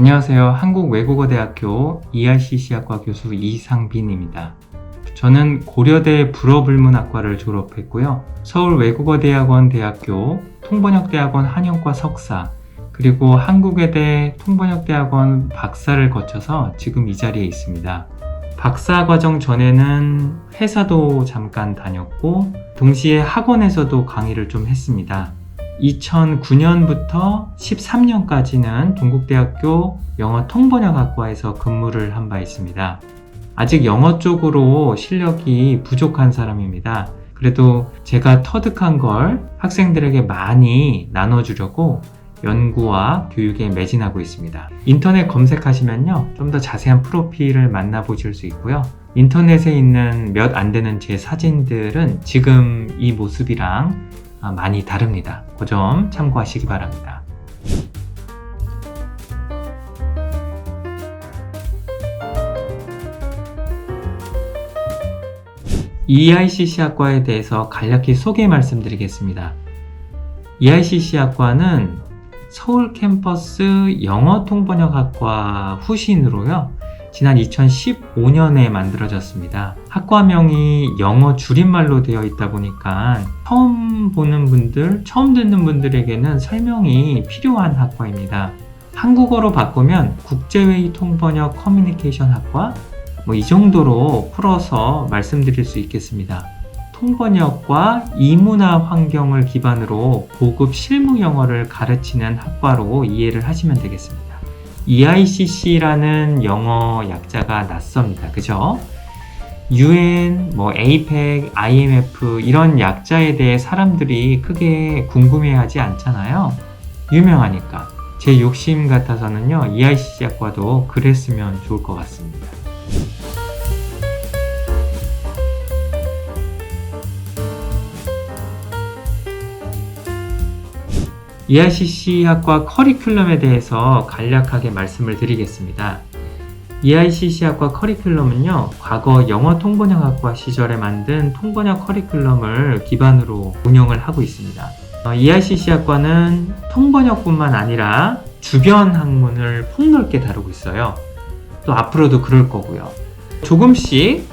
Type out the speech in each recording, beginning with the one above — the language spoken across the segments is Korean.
안녕하세요. 한국외국어대학교 ERCC학과 교수 이상빈입니다. 저는 고려대 불어불문학과를 졸업했고요. 서울외국어대학원 대학교 통번역대학원 한영과 석사, 그리고 한국외대 통번역대학원 박사를 거쳐서 지금 이 자리에 있습니다. 박사 과정 전에는 회사도 잠깐 다녔고 동시에 학원에서도 강의를 좀 했습니다. 2009년부터 13년까지는 동국대학교 영어 통번역학과에서 근무를 한 바 있습니다. 아직 영어 쪽으로 실력이 부족한 사람입니다. 그래도 제가 터득한 걸 학생들에게 많이 나눠주려고 연구와 교육에 매진하고 있습니다. 인터넷 검색하시면요, 좀 더 자세한 프로필을 만나보실 수 있고요. 인터넷에 있는 몇 안 되는 제 사진들은 지금 이 모습이랑 많이 다릅니다. 그 점 참고하시기 바랍니다. EICC학과에 대해서 간략히 소개 말씀드리겠습니다. EICC학과는 서울 캠퍼스 영어 통번역학과 후신으로요, 지난 2015년에 만들어졌습니다. 학과명이 영어 줄임말로 되어 있다 보니까 처음 보는 분들, 처음 듣는 분들에게는 설명이 필요한 학과입니다. 한국어로 바꾸면 국제회의 통번역 커뮤니케이션 학과, 이 정도로 풀어서 말씀드릴 수 있겠습니다. 통번역과 이문화 환경을 기반으로 고급 실무 영어를 가르치는 학과로 이해를 하시면 되겠습니다. EICC라는 영어 약자가 낯섭니다. 그죠? UN, APEC, IMF 이런 약자에 대해 사람들이 크게 궁금해하지 않잖아요. 유명하니까. 제 욕심 같아서는요, EICC 학과도 그랬으면 좋을 것 같습니다. EICC 학과 커리큘럼에 대해서 간략하게 말씀을 드리겠습니다. EICC 학과 커리큘럼은요, 과거 영어 통번역학과 시절에 만든 통번역 커리큘럼을 기반으로 운영을 하고 있습니다. EICC 학과는 통번역뿐만 아니라 주변 학문을 폭넓게 다루고 있어요. 또 앞으로도 그럴 거고요. 조금씩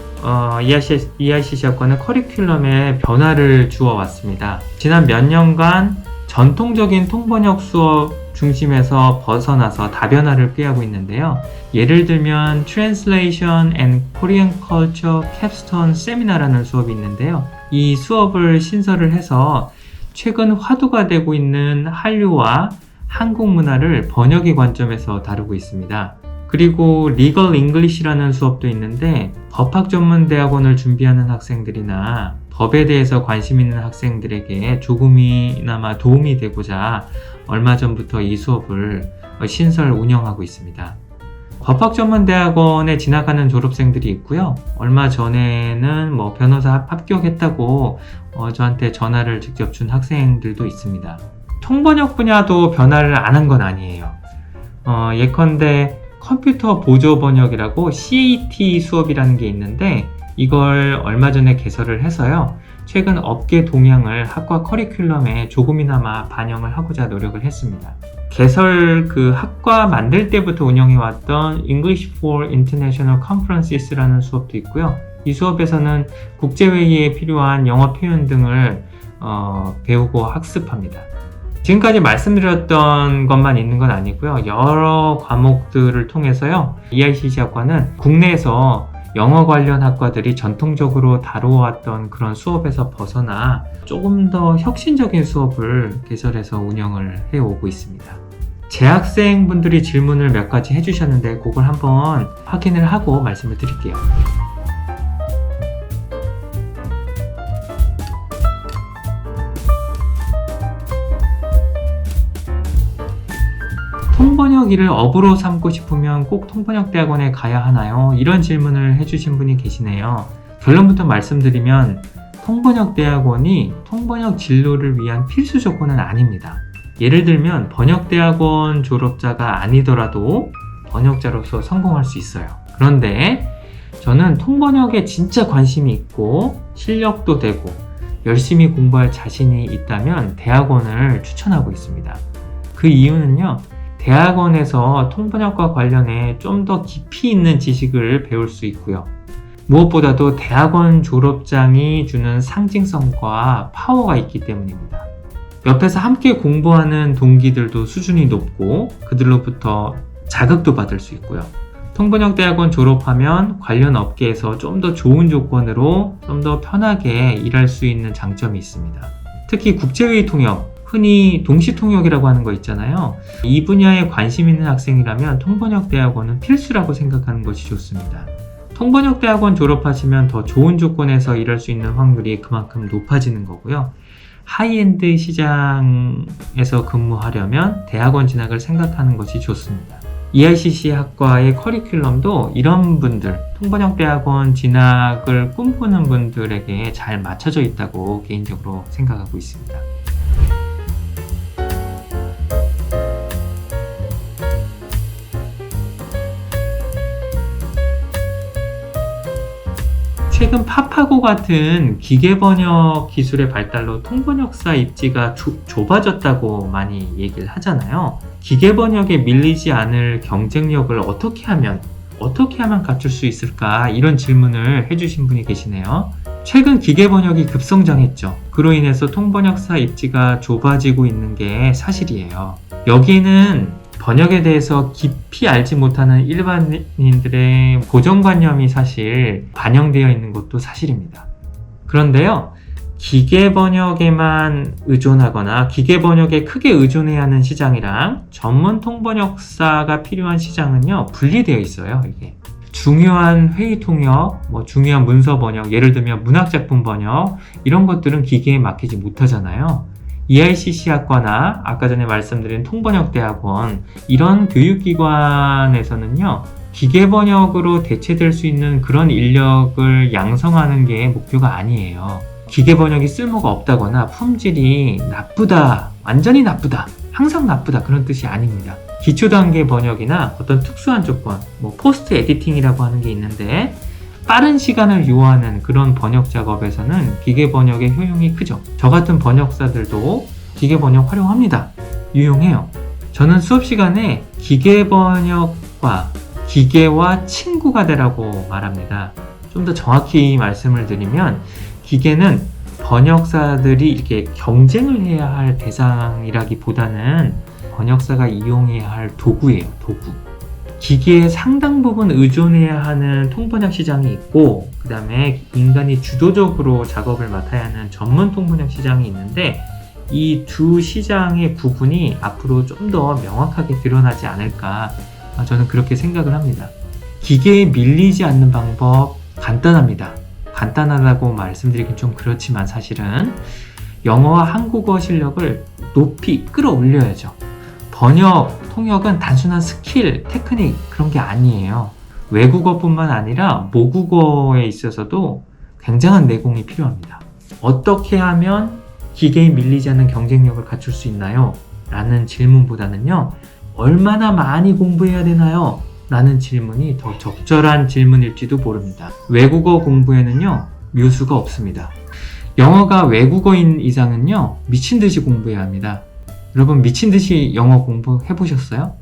EICC 학과는 커리큘럼에 변화를 주어 왔습니다. 지난 몇 년간 전통적인 통번역 수업 중심에서 벗어나서 다변화를 꾀하고 있는데요. 예를 들면 Translation and Korean Culture Capstone Seminar라는 수업이 있는데요. 이 수업을 신설을 해서 최근 화두가 되고 있는 한류와 한국 문화를 번역의 관점에서 다루고 있습니다. 그리고 Legal English라는 수업도 있는데 법학 전문 대학원을 준비하는 학생들이나 법에 대해서 관심 있는 학생들에게 조금이나마 도움이 되고자 얼마 전부터 이 수업을 신설 운영하고 있습니다. 법학 전문 대학원에 진학하는 졸업생들이 있고요. 얼마 전에는 변호사 합격했다고 저한테 전화를 직접 준 학생들도 있습니다. 통번역 분야도 변화를 안 한 건 아니에요. 예컨대 컴퓨터 보조 번역이라고 CAT 수업이라는 게 있는데 이걸 얼마 전에 개설을 해서요, 최근 업계 동향을 학과 커리큘럼에 조금이나마 반영을 하고자 노력을 했습니다. 개설 학과 만들 때부터 운영해왔던 English for International Conferences라는 수업도 있고요. 이 수업에서는 국제회의에 필요한 영어 표현 등을 배우고 학습합니다. 지금까지 말씀드렸던 것만 있는 건 아니고요. 여러 과목들을 통해서요, EICC 학과는 국내에서 영어 관련 학과들이 전통적으로 다루어왔던 그런 수업에서 벗어나 조금 더 혁신적인 수업을 개설해서 운영을 해오고 있습니다. 재학생분들이 질문을 몇 가지 해주셨는데 그걸 한번 확인을 하고 말씀을 드릴게요. 통번역 일을 업으로 삼고 싶으면 꼭 통번역대학원에 가야 하나요? 이런 질문을 해주신 분이 계시네요. 결론부터 말씀드리면 통번역대학원이 통번역 진로를 위한 필수 조건은 아닙니다. 예를 들면 번역대학원 졸업자가 아니더라도 번역자로서 성공할 수 있어요. 그런데 저는 통번역에 진짜 관심이 있고 실력도 되고 열심히 공부할 자신이 있다면 대학원을 추천하고 있습니다. 그 이유는요, 대학원에서 통번역과 관련해 좀 더 깊이 있는 지식을 배울 수 있고요. 무엇보다도 대학원 졸업장이 주는 상징성과 파워가 있기 때문입니다. 옆에서 함께 공부하는 동기들도 수준이 높고 그들로부터 자극도 받을 수 있고요. 통번역대학원 졸업하면 관련 업계에서 좀 더 좋은 조건으로 좀 더 편하게 일할 수 있는 장점이 있습니다. 특히 국제회의 통역, 흔히 동시통역이라고 하는 거 있잖아요. 이 분야에 관심 있는 학생이라면 통번역대학원은 필수라고 생각하는 것이 좋습니다. 통번역대학원 졸업하시면 더 좋은 조건에서 일할 수 있는 확률이 그만큼 높아지는 거고요. 하이엔드 시장에서 근무하려면 대학원 진학을 생각하는 것이 좋습니다. EICC 학과의 커리큘럼도 이런 분들, 통번역대학원 진학을 꿈꾸는 분들에게 잘 맞춰져 있다고 개인적으로 생각하고 있습니다. 최근 파파고 같은 기계번역 기술의 발달로 통번역사 입지가 좁아졌다고 많이 얘기를 하잖아요. 기계번역에 밀리지 않을 경쟁력을 어떻게 하면 갖출 수 있을까? 이런 질문을 해주신 분이 계시네요. 최근 기계번역이 급성장했죠. 그로 인해서 통번역사 입지가 좁아지고 있는 게 사실이에요. 여기는 번역에 대해서 깊이 알지 못하는 일반인들의 고정관념이 사실 반영되어 있는 것도 사실입니다. 그런데요, 기계번역에만 의존하거나 기계번역에 크게 의존해야 하는 시장이랑 전문 통번역사가 필요한 시장은요, 분리되어 있어요. 이게 중요한 회의 통역, 중요한 문서 번역, 예를 들면 문학작품 번역, 이런 것들은 기계에 맡기지 못하잖아요. EICC 학과나 아까 전에 말씀드린 통번역대학원, 이런 교육기관에서는요, 기계번역으로 대체될 수 있는 그런 인력을 양성하는 게 목표가 아니에요. 기계번역이 쓸모가 없다거나 품질이 나쁘다, 완전히 나쁘다, 항상 나쁘다, 그런 뜻이 아닙니다. 기초단계 번역이나 어떤 특수한 조건, 포스트 에디팅이라고 하는 게 있는데 빠른 시간을 요하는 그런 번역 작업에서는 기계 번역의 효용이 크죠. 저 같은 번역사들도 기계 번역 활용합니다. 유용해요. 저는 수업 시간에 기계 번역과 기계와 친구가 되라고 말합니다. 좀 더 정확히 말씀을 드리면 기계는 번역사들이 이렇게 경쟁을 해야 할 대상이라기보다는 번역사가 이용해야 할 도구예요. 도구. 기계에 상당 부분 의존해야 하는 통번역 시장이 있고, 그 다음에 인간이 주도적으로 작업을 맡아야 하는 전문 통번역 시장이 있는데, 이 두 시장의 구분이 앞으로 좀 더 명확하게 드러나지 않을까, 저는 그렇게 생각을 합니다. 기계에 밀리지 않는 방법 간단합니다. 간단하다고 말씀드리긴 좀 그렇지만 사실은 영어와 한국어 실력을 높이 끌어올려야죠. 번역, 통역은 단순한 스킬, 테크닉 그런 게 아니에요. 외국어뿐만 아니라 모국어에 있어서도 굉장한 내공이 필요합니다. 어떻게 하면 기계에 밀리지 않는 경쟁력을 갖출 수 있나요? 라는 질문보다는요, 얼마나 많이 공부해야 되나요? 라는 질문이 더 적절한 질문일지도 모릅니다. 외국어 공부에는요, 묘수가 없습니다. 영어가 외국어인 이상은요, 미친 듯이 공부해야 합니다. 여러분, 미친 듯이 영어 공부해 보셨어요?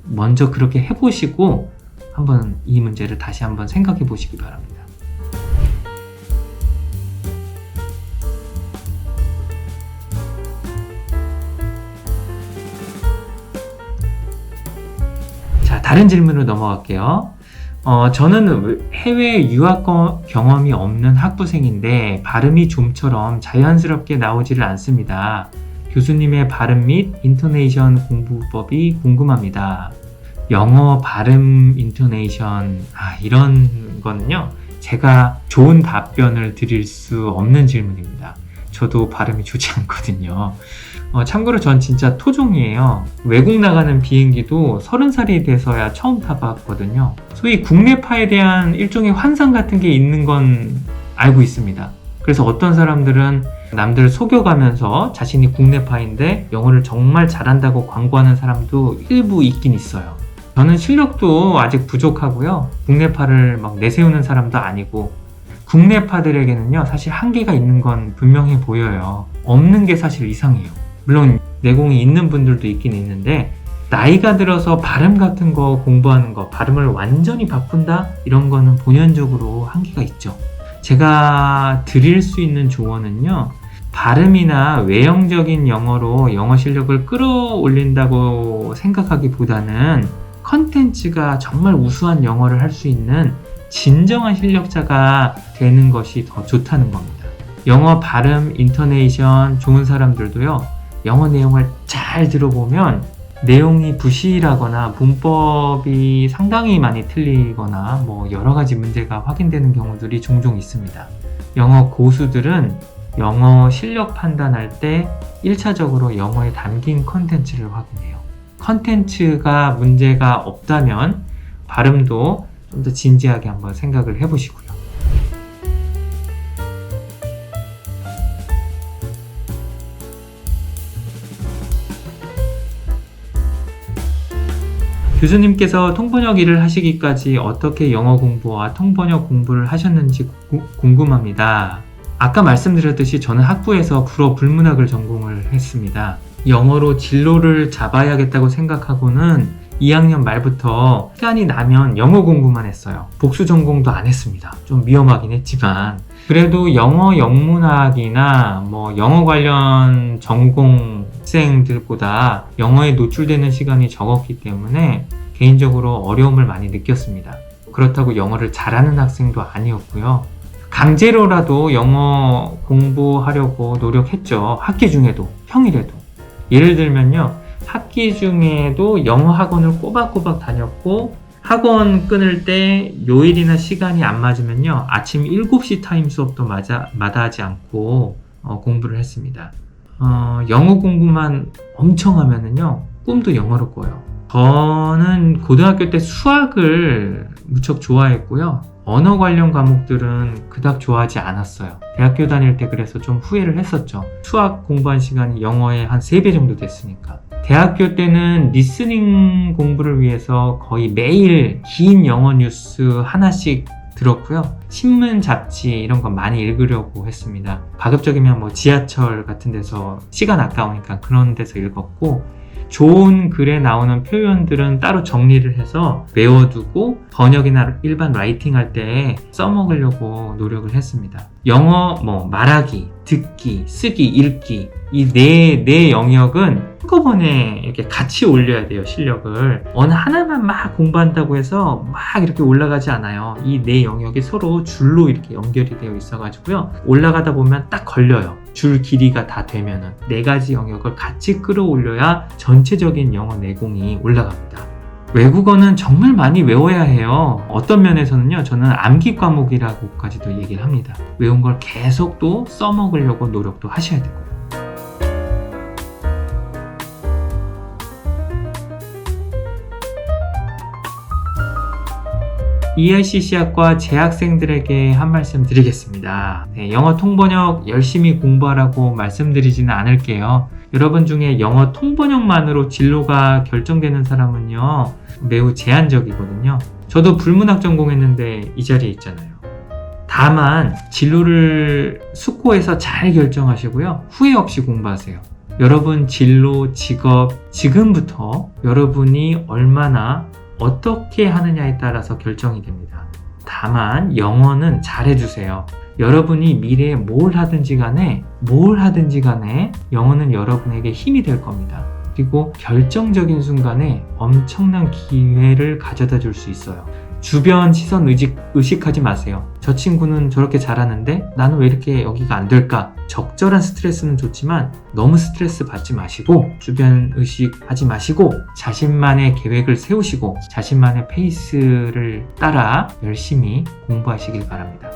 먼저 그렇게 해보시고 한번 이 문제를 다시 한번 생각해 보시기 바랍니다. 자, 다른 질문으로 넘어갈게요. 저는 해외 유학 경험이 없는 학부생인데 발음이 좀처럼 자연스럽게 나오지를 않습니다. 교수님의 발음 및 인토네이션 공부법이 궁금합니다. 영어 발음 인토네이션, 이런 거는요, 제가 좋은 답변을 드릴 수 없는 질문입니다. 저도 발음이 좋지 않거든요. 참고로 전 진짜 토종이에요. 외국 나가는 비행기도 30살이 돼서야 처음 타봤거든요. 소위 국내파에 대한 일종의 환상 같은 게 있는 건 알고 있습니다. 그래서 어떤 사람들은 남들 속여가면서 자신이 국내파인데 영어를 정말 잘한다고 광고하는 사람도 일부 있긴 있어요. 저는 실력도 아직 부족하고요. 국내파를 막 내세우는 사람도 아니고, 국내파들에게는요, 사실 한계가 있는 건 분명해 보여요. 없는 게 사실 이상해요. 물론 내공이 있는 분들도 있긴 있는데, 나이가 들어서 발음 같은 거 공부하는 거, 발음을 완전히 바꾼다? 이런 거는 본연적으로 한계가 있죠. 제가 드릴 수 있는 조언은요, 발음이나 외형적인 영어로 영어 실력을 끌어올린다고 생각하기보다는 컨텐츠가 정말 우수한 영어를 할 수 있는 진정한 실력자가 되는 것이 더 좋다는 겁니다. 영어 발음, 인터네이션 좋은 사람들도요, 영어 내용을 잘 들어보면 내용이 부실하거나 문법이 상당히 많이 틀리거나 뭐 여러 가지 문제가 확인되는 경우들이 종종 있습니다. 영어 고수들은 영어 실력 판단할 때 1차적으로 영어에 담긴 컨텐츠를 확인해요. 컨텐츠가 문제가 없다면 발음도 좀 더 진지하게 한번 생각을 해보시고요. 교수님께서 통번역 일을 하시기까지 어떻게 영어 공부와 통번역 공부를 하셨는지 궁금합니다. 아까 말씀드렸듯이 저는 학부에서 불어 불문학을 전공을 했습니다. 영어로 진로를 잡아야겠다고 생각하고는 2학년 말부터 시간이 나면 영어 공부만 했어요. 복수 전공도 안 했습니다. 좀 위험하긴 했지만 그래도 영어 영문학이나 뭐 영어 관련 전공생들보다 영어에 노출되는 시간이 적었기 때문에 개인적으로 어려움을 많이 느꼈습니다. 그렇다고 영어를 잘하는 학생도 아니었고요. 강제로라도 영어 공부하려고 노력했죠. 학기 중에도, 평일에도. 예를 들면요, 학기 중에도 영어 학원을 꼬박꼬박 다녔고, 학원 끊을 때 요일이나 시간이 안 맞으면요, 아침 7시 타임 수업도 마다하지 않고 공부를 했습니다. 영어 공부만 엄청 하면은요, 꿈도 영어로 꿔요. 저는 고등학교 때 수학을 무척 좋아했고요. 언어 관련 과목들은 그닥 좋아하지 않았어요. 대학교 다닐 때 그래서 좀 후회를 했었죠. 수학 공부한 시간이 영어의 한 3배 정도 됐으니까. 대학교 때는 리스닝 공부를 위해서 거의 매일 긴 영어 뉴스 하나씩 들었고요. 신문, 잡지 이런 거 많이 읽으려고 했습니다. 가급적이면 뭐 지하철 같은 데서 시간 아까우니까 그런 데서 읽었고, 좋은 글에 나오는 표현들은 따로 정리를 해서 외워두고 번역이나 일반 라이팅 할 때 써먹으려고 노력을 했습니다. 영어 말하기, 듣기, 쓰기, 읽기 이 네 영역은 한꺼번에 이렇게 같이 올려야 돼요. 실력을 어느 하나만 막 공부한다고 해서 막 이렇게 올라가지 않아요. 이 네 영역이 서로 줄로 이렇게 연결이 되어 있어가지고요, 올라가다 보면 딱 걸려요. 줄 길이가 다 되면은 4가지 영역을 같이 끌어올려야 전체적인 영어 내공이 올라갑니다. 외국어는 정말 많이 외워야 해요. 어떤 면에서는요, 저는 암기 과목이라고까지도 얘기를 합니다. 외운 걸 계속 또 써먹으려고 노력도 하셔야 되고요. EICC학과 재학생들에게 한 말씀 드리겠습니다. 영어 통번역 열심히 공부하라고 말씀드리지는 않을게요. 여러분 중에 영어 통번역만으로 진로가 결정되는 사람은요, 매우 제한적이거든요. 저도 불문학 전공했는데 이 자리에 있잖아요. 다만 진로를 숙고해서 잘 결정하시고요, 후회 없이 공부하세요. 여러분 진로, 직업, 지금부터 여러분이 얼마나 어떻게 하느냐에 따라서 결정이 됩니다. 다만 영어는 잘해주세요. 여러분이 미래에 뭘 하든지 간에 영어는 여러분에게 힘이 될 겁니다. 그리고 결정적인 순간에 엄청난 기회를 가져다 줄 수 있어요. 주변 시선 의식하지 마세요. 저 친구는 저렇게 잘하는데 나는 왜 이렇게 여기가 안 될까? 적절한 스트레스는 좋지만 너무 스트레스 받지 마시고, 주변 의식하지 마시고, 자신만의 계획을 세우시고 자신만의 페이스를 따라 열심히 공부하시길 바랍니다.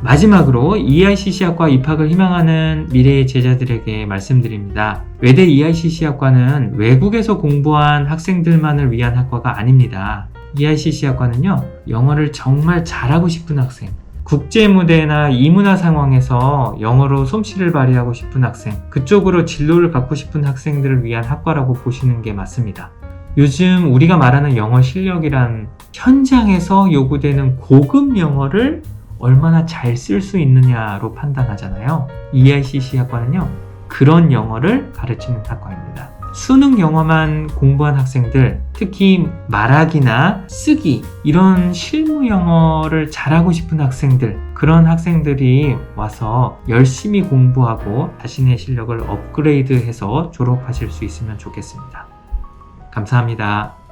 마지막으로 EICC학과 입학을 희망하는 미래의 제자들에게 말씀드립니다. 외대 EICC학과는 외국에서 공부한 학생들만을 위한 학과가 아닙니다. EICC학과는요, 영어를 정말 잘하고 싶은 학생, 국제 무대나 이문화 상황에서 영어로 솜씨를 발휘하고 싶은 학생, 그쪽으로 진로를 갖고 싶은 학생들을 위한 학과라고 보시는 게 맞습니다. 요즘 우리가 말하는 영어 실력이란 현장에서 요구되는 고급 영어를 얼마나 잘 쓸 수 있느냐로 판단하잖아요. EICC 학과는요, 그런 영어를 가르치는 학과입니다. 수능 영어만 공부한 학생들, 특히 말하기나 쓰기, 이런 실무 영어를 잘하고 싶은 학생들, 그런 학생들이 와서 열심히 공부하고 자신의 실력을 업그레이드해서 졸업하실 수 있으면 좋겠습니다. 감사합니다.